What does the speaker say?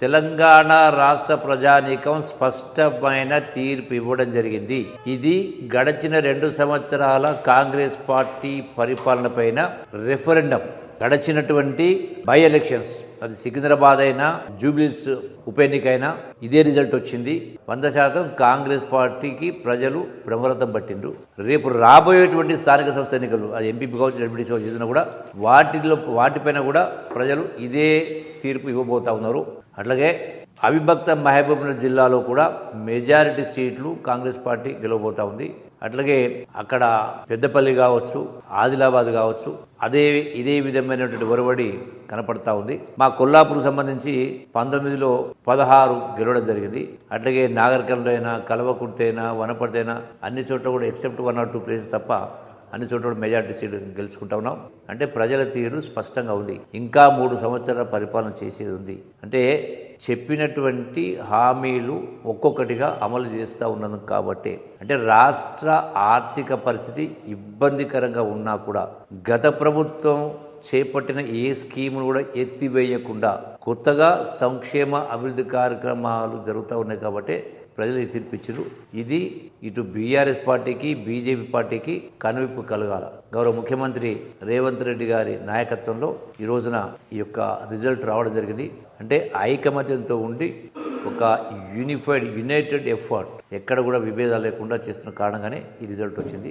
తెలంగాణ రాష్ట్ర ప్రజానీకం స్పష్టమైన తీర్పు ఇవ్వడం జరిగింది. ఇది గడిచిన 2 సంవత్సరాల కాంగ్రెస్ పార్టీ పరిపాలన పైన రెఫరెండం. గడిచినటువంటి బై ఎలక్షన్స్, అది సికింద్రాబాద్ అయినా జూబ్లీస్ ఉప ఎన్నికైనా ఇదే రిజల్ట్ వచ్చింది. 100% కాంగ్రెస్ పార్టీకి ప్రజలు బ్రహ్మరథం పట్టిండ్రు. రేపు రాబోయేటువంటి స్థానిక సంస్థ ఎన్నికలు, అది ఎంపీ కావచ్చు, ఎంపీటీసీ కావచ్చు, ఏదైనా కూడా వాటిపైన కూడా ప్రజలు ఇదే తీర్పు ఇవ్వబోతా ఉన్నారు. అట్లాగే అవిభక్త మహబూబ్నగర్ జిల్లాలో కూడా మెజారిటీ సీట్లు కాంగ్రెస్ పార్టీ గెలవబోతా ఉంది. అట్లాగే అక్కడ పెద్దపల్లి కావచ్చు, ఆదిలాబాద్ కావచ్చు, ఇదే విధమైనటువంటి ఒరవడి కనపడతా ఉంది. మా కొల్లాపూర్కు సంబంధించి 19లో 16 గెలవడం జరిగింది. అట్లాగే నాగర్కర్నూలు అయినా, కల్వకుర్తి అయినా, వనపర్తి అయినా అన్ని చోట్ల కూడా ఎక్సెప్ట్ 1 or 2 ప్లేసెస్ తప్ప అన్ని చోట్ల మెజార్టీ సీట్లు గెలుచుకుంటా ఉన్నాం. అంటే ప్రజల తీరు స్పష్టంగా ఉంది. ఇంకా 3 సంవత్సరాల పరిపాలన చేసేది ఉంది. అంటే చెప్పినటువంటి హామీలు ఒక్కొక్కటిగా అమలు చేస్తూ ఉన్నది కాబట్టి, అంటే రాష్ట్ర ఆర్థిక పరిస్థితి ఇబ్బందికరంగా ఉన్నా కూడా గత ప్రభుత్వం చేపట్టిన ఏ స్కీమును కూడా ఎత్తివేయకుండా కొత్తగా సంక్షేమ అభివృద్ధి కార్యక్రమాలు జరుగుతూ ఉన్నాయి కాబట్టి ప్రజలు తీర్పిచ్చారు. ఇది ఇటు బీఆర్ఎస్ పార్టీకి, బీజేపీ పార్టీకి కనువిప్పు కలగాల. గౌరవ ముఖ్యమంత్రి రేవంత్ రెడ్డి గారి నాయకత్వంలో ఈ రోజున ఈ యొక్క రిజల్ట్ రావడం జరిగింది. అంటే ఐకమత్యంతో ఉండి ఒక యునైటెడ్ ఎఫర్ట్, ఎక్కడ కూడా విభేదాలు లేకుండా చేస్తున్న కారణంగానే ఈ రిజల్ట్ వచ్చింది.